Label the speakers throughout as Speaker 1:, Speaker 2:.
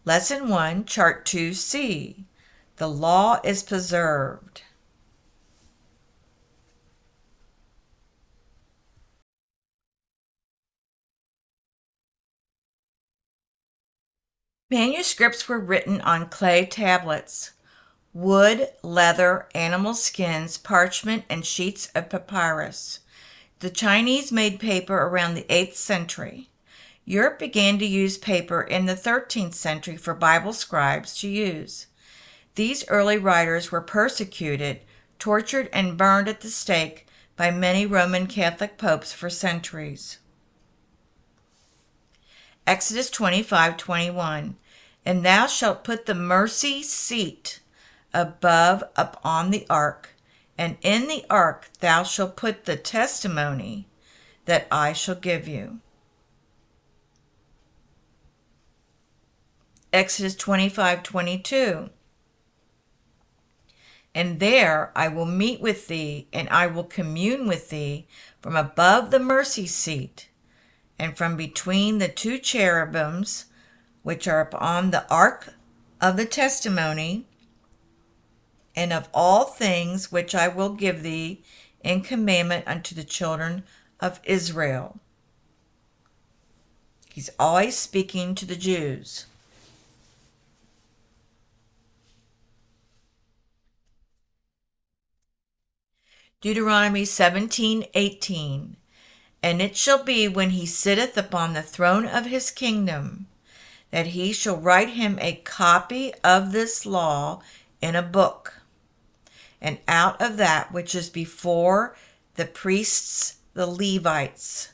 Speaker 1: Lesson 1, Chart2C. The law is preserved. Manuscripts were written on clay tablets, wood, leather, animal skins, parchment, and sheets of papyrus. The Chinese made paper around the 8th century. Europe began to use paper in the 13th century for Bible scribes to use. These early writers were persecuted, tortured, and burned at the stake by many Roman Catholic popes for centuries. Exodus 25:21. And thou shalt put the mercy seat above upon the ark, and in the ark thou shalt put the testimony that I shall give you. Exodus 25:22. And there I will meet with thee, and I will commune with thee from above the mercy seat, and from between the two cherubims which are upon the ark of the testimony, and of all things which I will give thee in commandment unto the children of Israel. He's always speaking to the Jews. Deuteronomy 17:18. And it shall be when he sitteth upon the throne of his kingdom, that he shall write him a copy of this law in a book, and out of that which is before the priests, the Levites,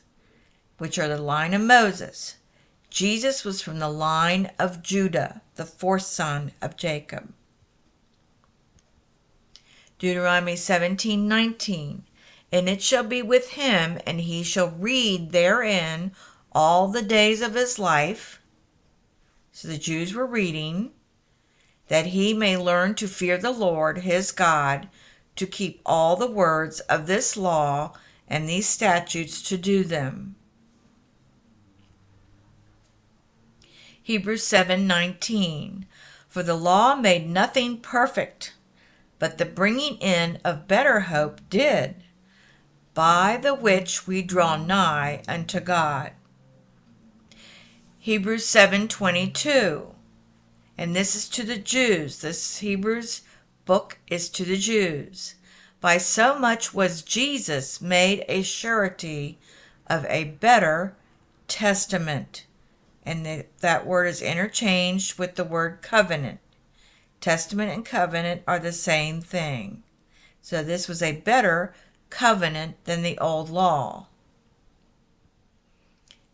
Speaker 1: which are the line of Moses. Jesus was from the line of Judah, the fourth son of Jacob. Deuteronomy 17:19. And it shall be with him, and he shall read therein all the days of his life. So the Jews were reading, that he may learn to fear the Lord his God, to keep all the words of this law and these statutes to do them. Hebrews 7:19. For the law made nothing perfect, but the bringing in of better hope did, by the which we draw nigh unto God. Hebrews 7:22. And this is to the Jews. This Hebrews book is to the Jews. By so much was Jesus made a surety of a better testament. And that word is interchanged with the word covenant. Testament and covenant are the same thing. So this was a better covenant than the old law.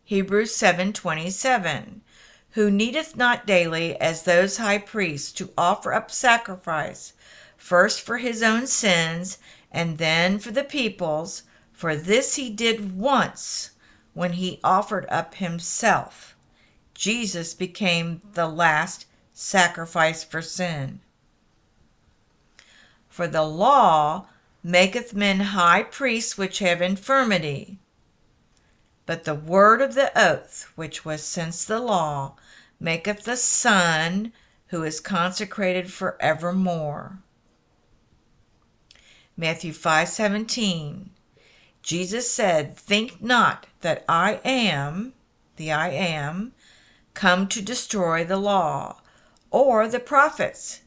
Speaker 1: Hebrews 7:27. Who needeth not daily, as those high priests, to offer up sacrifice, first for his own sins, and then for the people's, for this he did once, when he offered up himself. Jesus became the last sacrifice for sin. For the law maketh men high priests which have infirmity, but the word of the oath, which was since the law, maketh the Son, who is consecrated for evermore. Matthew 5:17. Jesus said, Think not that I am, the I am, come to destroy the law, or the prophets.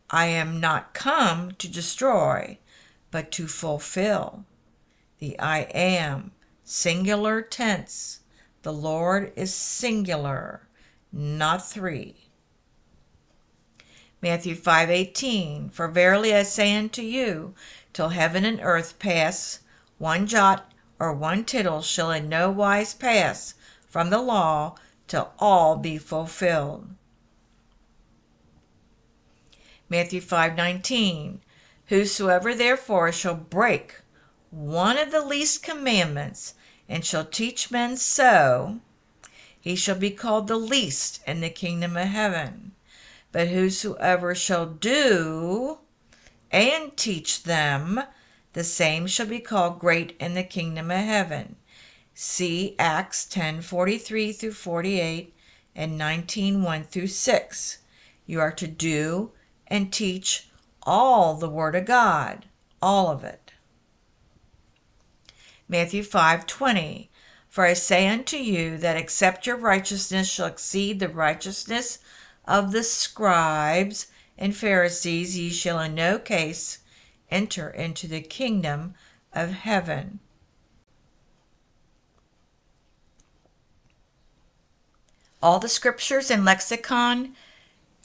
Speaker 1: I am not come to destroy, but to fulfill. The I am, singular tense. The Lord is singular, not three. Matthew 5:18. For verily I say unto you, till heaven and earth pass, one jot or one tittle shall in no wise pass from the law, till all be fulfilled. Matthew 5:19. Whosoever therefore shall break one of the least commandments, and shall teach men so, he shall be called the least in the kingdom of heaven. But whosoever shall do and teach them, the same shall be called great in the kingdom of heaven. See Acts 10:43 through 48, and 19, 1 through 6. You are to do and teach all the Word of God, all of it. Matthew 5:20. For I say unto you that except your righteousness shall exceed the righteousness of the scribes and Pharisees, ye shall in no case enter into the kingdom of heaven. All the scriptures and lexicon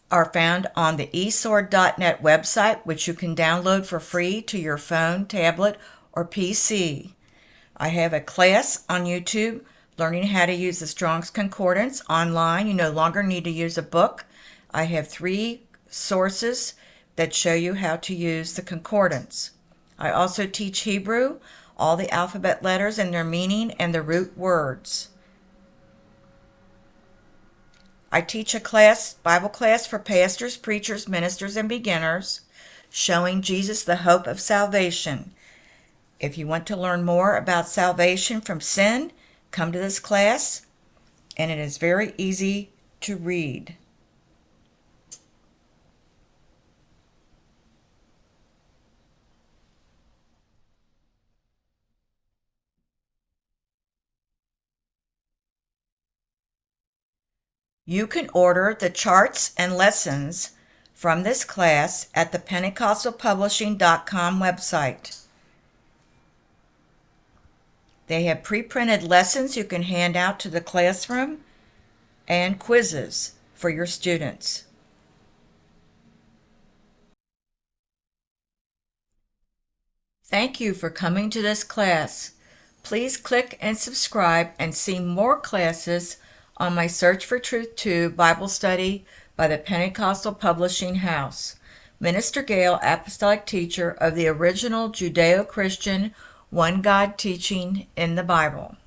Speaker 1: are found on the esword.net website, which you can download for free to your phone, tablet, or PC. I have a class on YouTube learning how to use the Strong's Concordance online. You no longer need to use a book. I have 3 sources that show you how to use the concordance. I also teach Hebrew, all the alphabet letters and their meaning and the root words. I teach a Bible class for pastors, preachers, ministers, and beginners, showing Jesus the hope of salvation. If you want to learn more about salvation from sin, come to this class, and it is very easy to read. You can order the charts and lessons from this class at the pentecostalpublishing.com website. They have pre-printed lessons you can hand out to the classroom and quizzes for your students. Thank you for coming to this class. Please click and subscribe and see more classes on my Search for Truth 2 Bible study by the Pentecostal Publishing House. Minister Gail, apostolic teacher of the original Judeo-Christian one God teaching in the Bible.